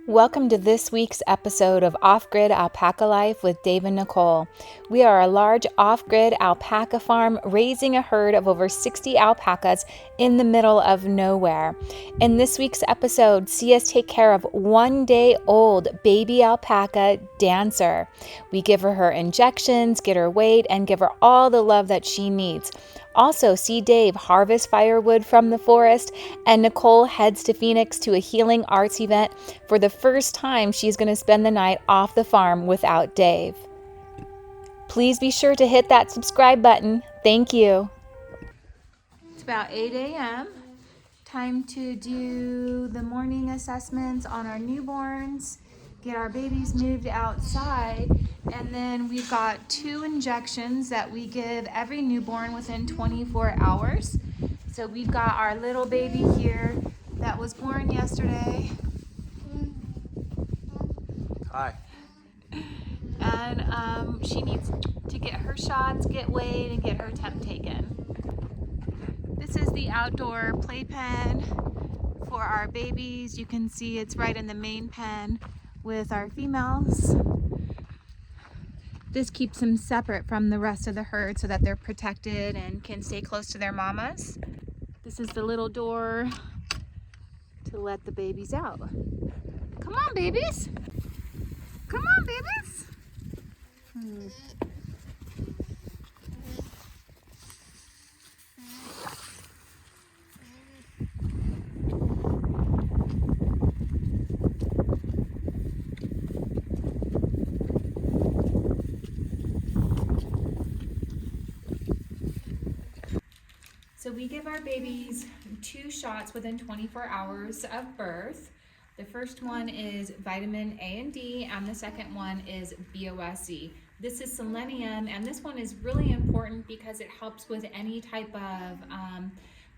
Welcome to this week's episode of Off-Grid Alpaca Life with Dave and Nicole. We are a large off-grid alpaca farm raising a herd of over 60 alpacas in the middle of nowhere. In this week's episode, see us take care of 1-day-old baby alpaca Dancer. We give her injections, get her weighed, and give her all the love that she needs. Also, see Dave harvest firewood from the forest, and Nicole heads to Phoenix to a healing arts event. For the first time, she's going to spend the night off the farm without Dave. Please be sure to hit that subscribe button. Thank you. It's about 8 a.m. Time to do the morning assessments on our newborns, get our babies moved outside, and then we've got 2 injections that we give every newborn within 24 hours. So we've got our little baby here that was born yesterday. Hi. And she needs to get her shots, get weighed, and get her temp taken. This is the outdoor playpen for our babies. You can see it's right in the main pen with our females. This keeps them separate from the rest of the herd so that they're protected and can stay close to their mamas. This is the little door to let the babies out. Come on, babies. Come on, babies. So we give our babies 2 shots within 24 hours of birth. The first one is vitamin A and D, and the second one is BOSC. This is selenium, and this one is really important because it helps with any type of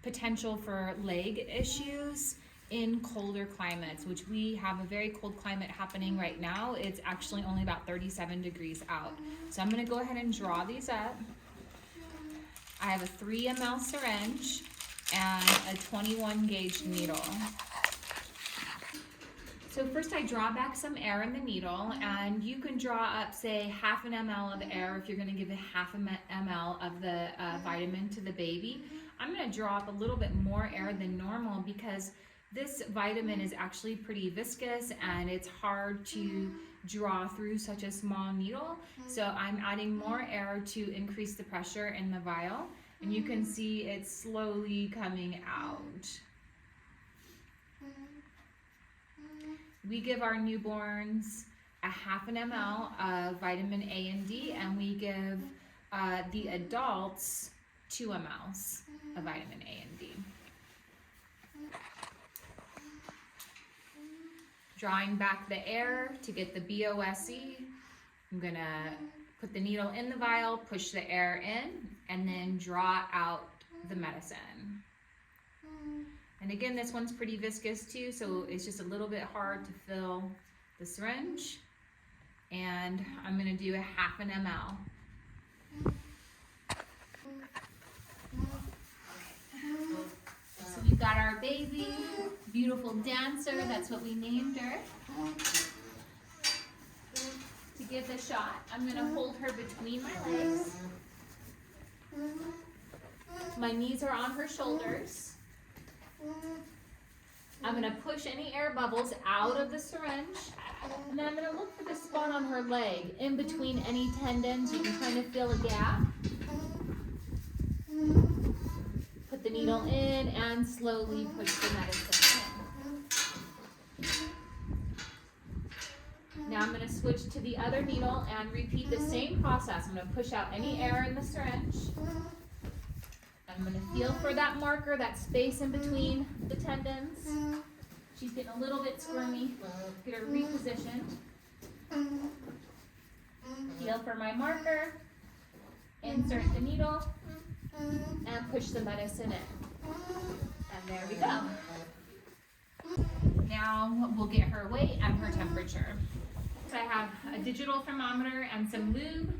potential for leg issues in colder climates, which we have a very cold climate happening right now. It's actually only about 37 degrees out. So I'm gonna go ahead and draw these up. I have a 3 ml syringe and a 21 gauge needle. So first I draw back some air in the needle, and you can draw up, say, 1/2 ml of air if you're gonna give a 1/2 ml of the vitamin to the baby. I'm gonna draw up a little bit more air than normal because this vitamin is actually pretty viscous and it's hard to draw through such a small needle. So I'm adding more air to increase the pressure in the vial, and you can see it's slowly coming out. We give our newborns a 1/2 ml of vitamin A and D, and we give the adults 2 mLs of vitamin A and D. Drawing back the air to get the BOSC, I'm gonna put the needle in the vial, push the air in, and then draw out the medicine. And again, this one's pretty viscous too, so it's just a little bit hard to fill the syringe. And I'm gonna do a 1/2 ml. So we've got our baby, beautiful Dancer, that's what we named her. To give the shot, I'm gonna hold her between my legs. My knees are on her shoulders. I'm gonna push any air bubbles out of the syringe, and then I'm gonna look for the spot on her leg, in between any tendons. You can kind of feel a gap. Put the needle in and slowly push the medicine in. Now I'm gonna switch to the other needle and repeat the same process. I'm gonna push out any air in the syringe. I'm gonna feel for that marker, that space in between the tendons. She's getting a little bit squirmy. Get her repositioned. Feel for my marker. Insert the needle and push the medicine in. And there we go. Now we'll get her weight and her temperature. So I have a digital thermometer and some lube.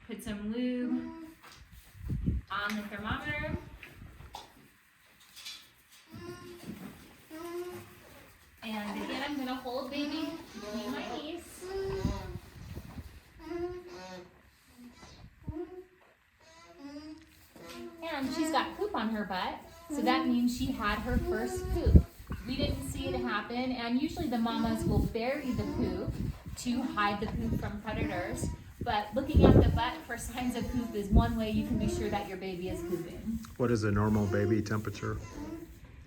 Put some lube on the thermometer. And again, I'm gonna hold baby poop on her butt. So that means she had her first poop. We didn't see it happen, and usually the mamas will bury the poop to hide the poop from predators. But looking at the butt for signs of poop is one way you can be sure that your baby is pooping. What is a normal baby temperature?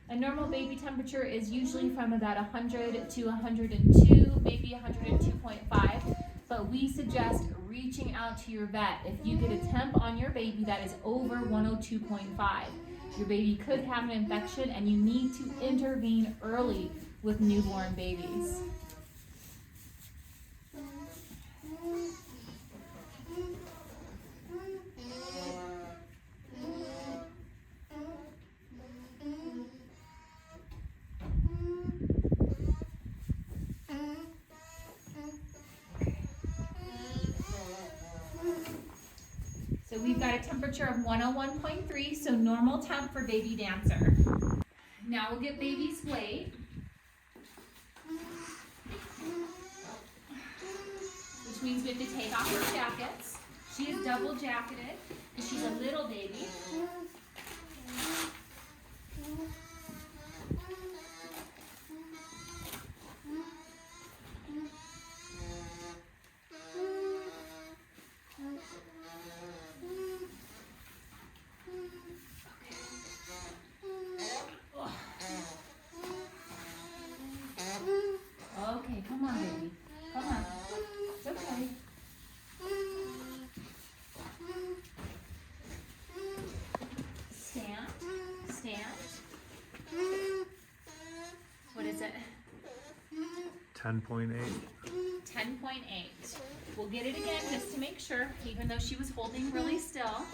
A normal baby temperature is usually from about 100 to 102, maybe 102.5. But we suggest reaching out to your vet if you get a temp on your baby that is over 102.5. Your baby could have an infection and you need to intervene early with newborn babies. So we've got a temperature of 101.3, so normal temp for baby dancer. Now we'll get baby's weight. Which means we have to take off her jackets. She is double jacketed, and she's a little baby. Okay, come on, baby. Come on. It's okay. Stand. Stand. What is it? 10.8. 10.8. We'll get it again just to make sure, even though she was holding really still.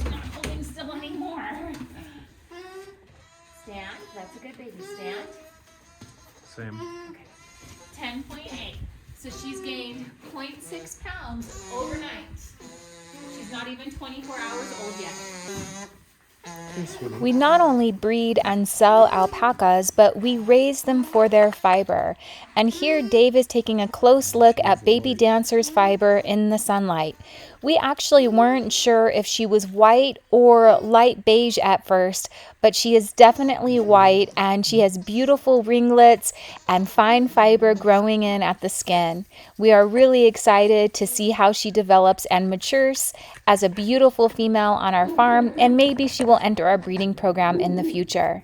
Not holding still anymore. Stand. That's a good baby. Stand. Same. Okay. 10.8. So she's gained 0.6 pounds overnight. She's not even 24 hours old yet. We not only breed and sell alpacas, but we raise them for their fiber. And here Dave is taking a close look at baby dancer's fiber in the sunlight. We actually weren't sure if she was white or light beige at first, but she is definitely white, and she has beautiful ringlets and fine fiber growing in at the skin. We are really excited to see how she develops and matures as a beautiful female on our farm, and maybe she will enter our breeding program in the future.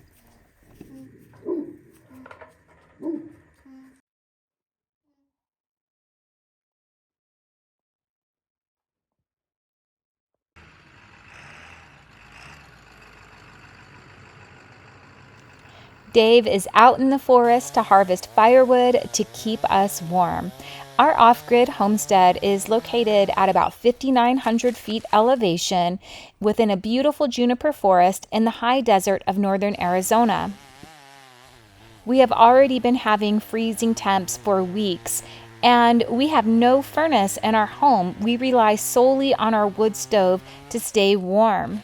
Dave is out in the forest to harvest firewood to keep us warm. Our off-grid homestead is located at about 5,900 feet elevation within a beautiful juniper forest in the high desert of northern Arizona. We have already been having freezing temps for weeks, and we have no furnace in our home. We rely solely on our wood stove to stay warm,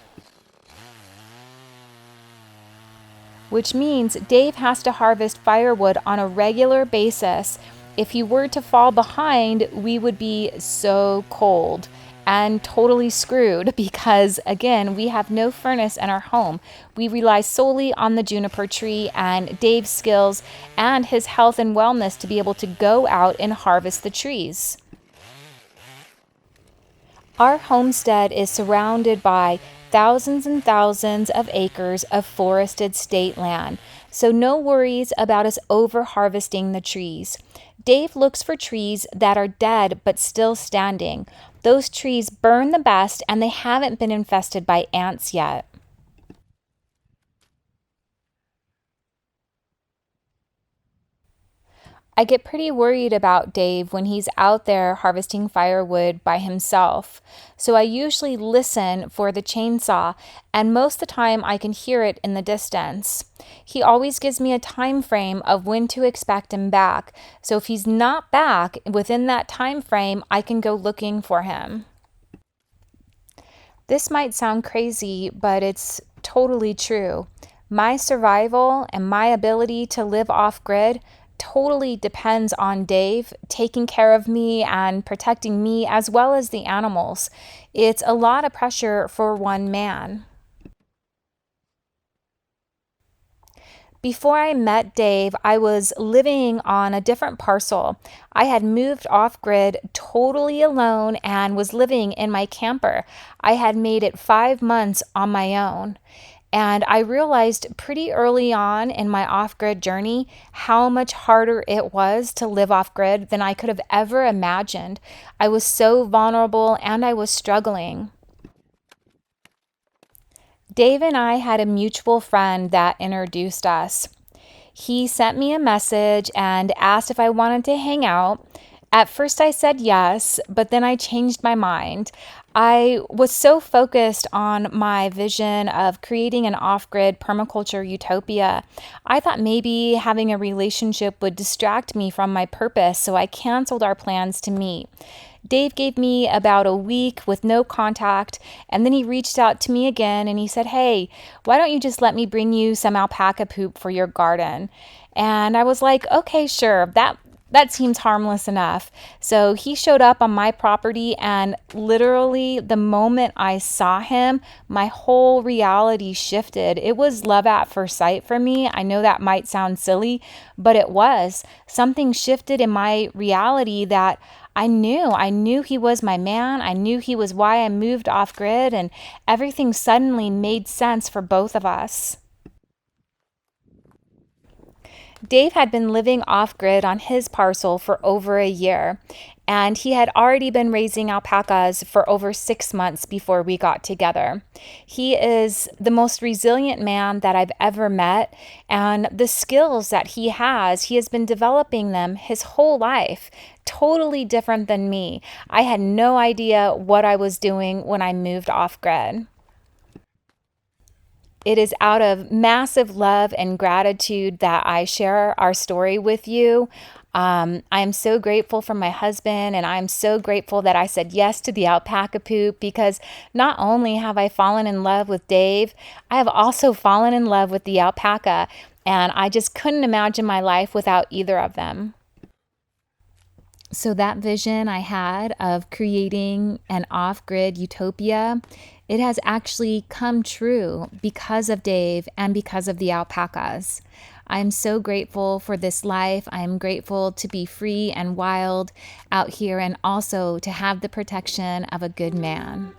which means Dave has to harvest firewood on a regular basis. If he were to fall behind, we would be so cold and totally screwed because, again, we have no furnace in our home. We rely solely on the juniper tree and Dave's skills and his health and wellness to be able to go out and harvest the trees. Our homestead is surrounded by thousands and thousands of acres of forested state land, so no worries about us over-harvesting the trees. Dave looks for trees that are dead but still standing. Those trees burn the best, and they haven't been infested by ants yet. I get pretty worried about Dave when he's out there harvesting firewood by himself. So I usually listen for the chainsaw, and most of the time I can hear it in the distance. He always gives me a time frame of when to expect him back. So if he's not back within that time frame, I can go looking for him. This might sound crazy, but it's totally true. My survival and my ability to live off-grid totally depends on Dave taking care of me and protecting me as well as the animals. It's a lot of pressure for one man. Before I met Dave, I was living on a different parcel. I had moved off grid totally alone and was living in my camper. I had made it 5 months on my own. And I realized pretty early on in my off grid journey how much harder it was to live off grid than I could have ever imagined. I was so vulnerable and I was struggling. Dave and I had a mutual friend that introduced us. He sent me a message and asked if I wanted to hang out. At first, I said yes, but then I changed my mind. I was so focused on my vision of creating an off grid permaculture utopia. I thought maybe having a relationship would distract me from my purpose, so I canceled our plans to meet. Dave gave me about a week with no contact, and then he reached out to me again and he said, "Hey, why don't you just let me bring you some alpaca poop for your garden?" And I was like, "Okay, sure, that seems harmless enough." So he showed up on my property, and literally the moment I saw him, my whole reality shifted. It was love at first sight for me. I know that might sound silly, but it was. Something shifted in my reality that I knew he was my man. I knew he was why I moved off grid, and everything suddenly made sense for both of us. Dave had been living off grid on his parcel for over a year, and he had already been raising alpacas for over 6 months before we got together. He is the most resilient man that I've ever met, and the skills that he has been developing them his whole life. Totally different than me. I had no idea what I was doing when I moved off grid. It is out of massive love and gratitude that I share our story with you. I am so grateful for my husband, and I'm so grateful that I said yes to the alpaca poop, because not only have I fallen in love with Dave, I have also fallen in love with the alpaca, and I just couldn't imagine my life without either of them. So that vision I had of creating an off-grid utopia, it has actually come true because of Dave and because of the alpacas. I'm so grateful for this life. I'm grateful to be free and wild out here, and also to have the protection of a good man.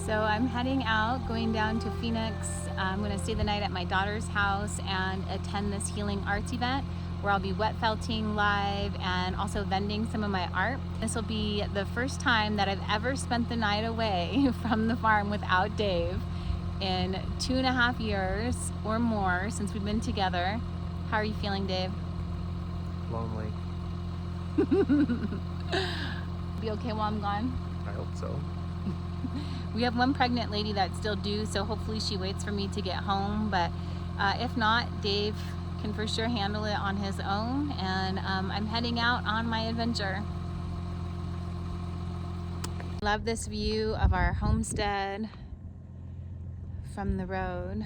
So I'm heading out, going down to Phoenix. I'm going to stay the night at my daughter's house and attend this healing arts event where I'll be wet felting live and also vending some of my art. This will be the first time that I've ever spent the night away from the farm without Dave in 2.5 years or more since we've been together. How are you feeling, Dave? Lonely. Be okay while I'm gone? I hope so. We have one pregnant lady that's still due, so hopefully she waits for me to get home, but if not, Dave can for sure handle it on his own, and I'm heading out on my adventure. Love this view of our homestead from the road.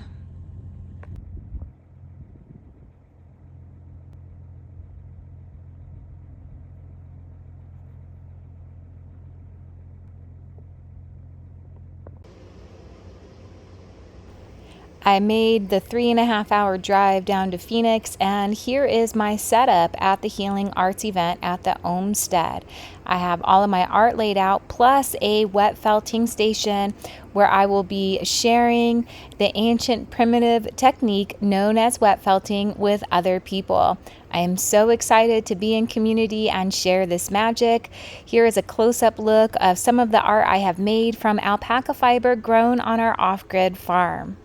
I made the 3.5 hour drive down to Phoenix, and here is my setup at the Healing Arts event at the OMstead. I have all of my art laid out, plus a wet felting station where I will be sharing the ancient primitive technique known as wet felting with other people. I am so excited to be in community and share this magic. Here is a close-up look of some of the art I have made from alpaca fiber grown on our off-grid farm.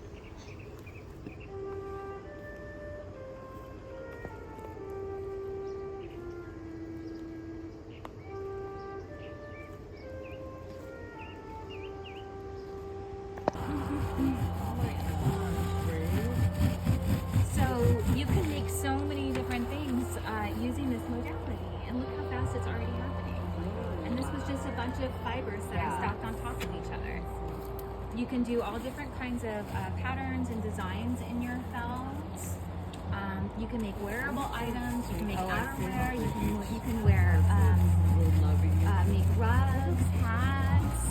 So you can make so many different things using this modality, and look how fast it's already happening. And this was just You can do all different kinds of patterns and designs in your felt. You can make wearable items. You can make outerwear. You can wear make rugs, hats.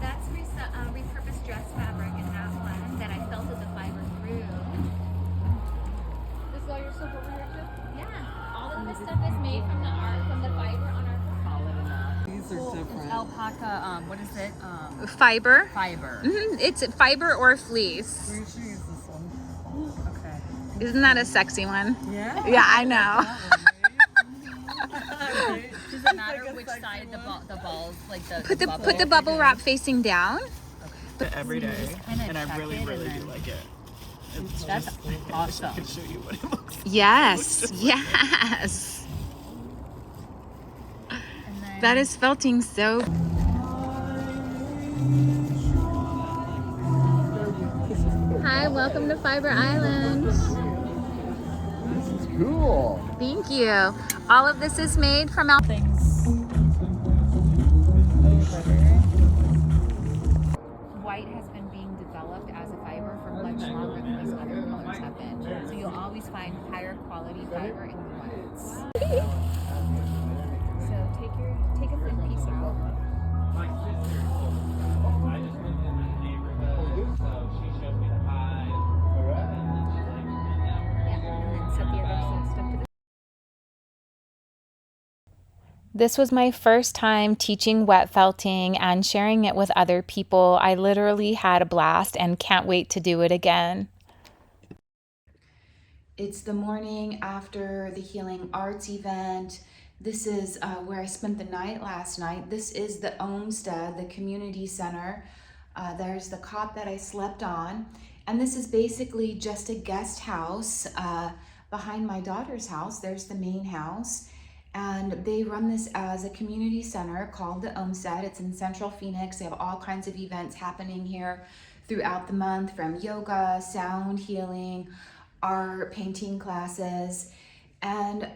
That's repurposed dress fabric in that one that I felted the fiber through. This is all your stuff over here too? Yeah, all of this stuff is made from the fiber on our farm. These are different. Alpaca, what is it? Fiber. Fiber. It's fiber or fleece. We should use this one. Okay. Isn't that a sexy one? Yeah? Yeah, I know. Does it matter which side the balls, like the Put the bubble? bubble wrap facing down. Every day, kinda and I check really, it really and do then- like it. It's That's just, awesome. I can show you what it looks like. Yes, yes. And then That is felting so. Hi, welcome to Fiber Island. This is cool. Thank you. All of this is made from things. White has been being developed as a fiber for much longer than these other colors have been. So you'll always find higher quality fiber in the whites. So take a thin piece out. This was my first time teaching wet felting and sharing it with other people. I literally had a blast and can't wait to do it again. It's the morning after the Healing Arts event. This is where I spent the night last night. This is the OMstead, the community center. There's the cot that I slept on. And this is basically just a guest house behind my daughter's house. There's the main house. And they run this as a community center called the OMstead. It's in Central Phoenix. They have all kinds of events happening here throughout the month, from yoga, sound healing, art, painting classes. And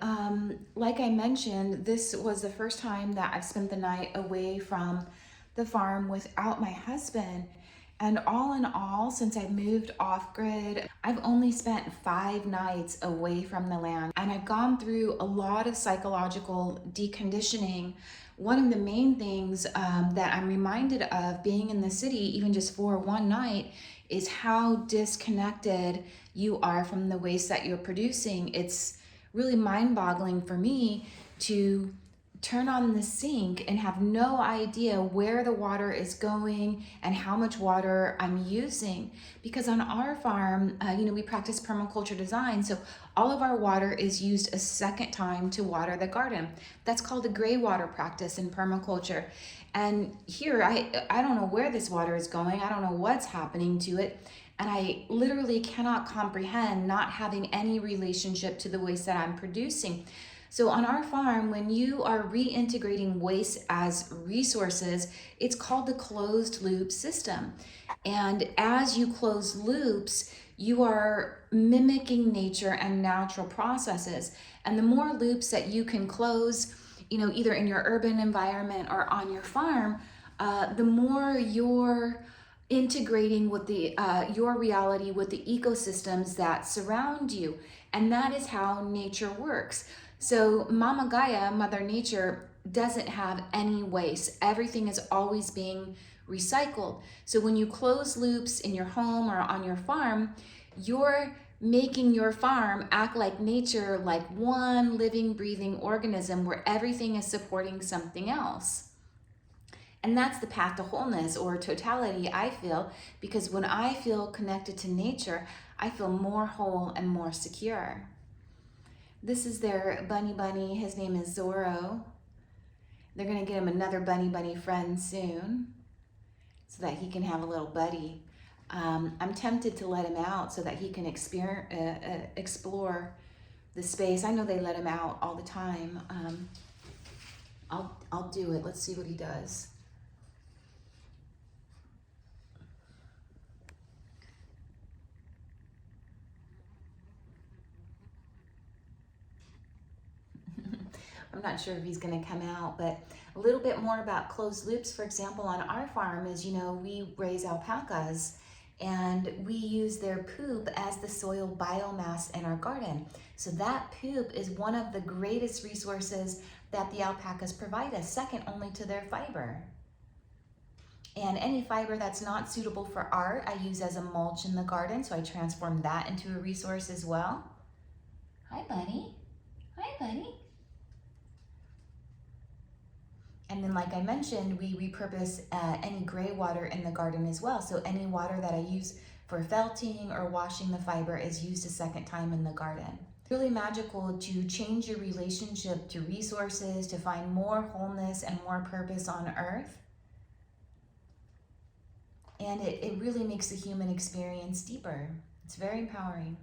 like I mentioned, this was the first time that I've spent the night away from the farm without my husband. And all in all, since I moved off grid, I've only spent 5 nights away from the land. And I've gone through a lot of psychological deconditioning. One of the main things that I'm reminded of being in the city, even just for one night, is how disconnected you are from the waste that you're producing. It's really mind-boggling for me to turn on the sink and have no idea where the water is going and how much water I'm using. Because on our farm, we practice permaculture design, so all of our water is used a second time to water the garden. That's called the gray water practice in permaculture. And here, I don't know where this water is going. I don't know what's happening to it. And I literally cannot comprehend not having any relationship to the waste that I'm producing. So on our farm, when you are reintegrating waste as resources, it's called the closed loop system. And as you close loops, you are mimicking nature and natural processes. And the more loops that you can close, either in your urban environment or on your farm, the more you're integrating with your reality with the ecosystems that surround you. And that is how nature works. So Mama Gaia, Mother Nature, doesn't have any waste. Everything is always being recycled. So when you close loops in your home or on your farm, you're making your farm act like nature, like one living, breathing organism where everything is supporting something else. And that's the path to wholeness or totality, I feel, because when I feel connected to nature, I feel more whole and more secure. This is their bunny. His name is Zoro. They're gonna get him another bunny friend soon so that he can have a little buddy. I'm tempted to let him out so that he can explore the space. I know they let him out all the time. I'll do it. Let's see what he does. I'm not sure if he's gonna come out, but a little bit more about closed loops. For example, on our farm is, you know, we raise alpacas and we use their poop as the soil biomass in our garden. So that poop is one of the greatest resources that the alpacas provide us, second only to their fiber. And any fiber that's not suitable for art, I use as a mulch in the garden, so I transform that into a resource as well. Hi, buddy. Hi, buddy. And then, like I mentioned, we repurpose any gray water in the garden as well. So any water that I use for felting or washing the fiber is used a second time in the garden. Really magical to change your relationship to resources, to find more wholeness and more purpose on earth. And it really makes the human experience deeper. It's very empowering.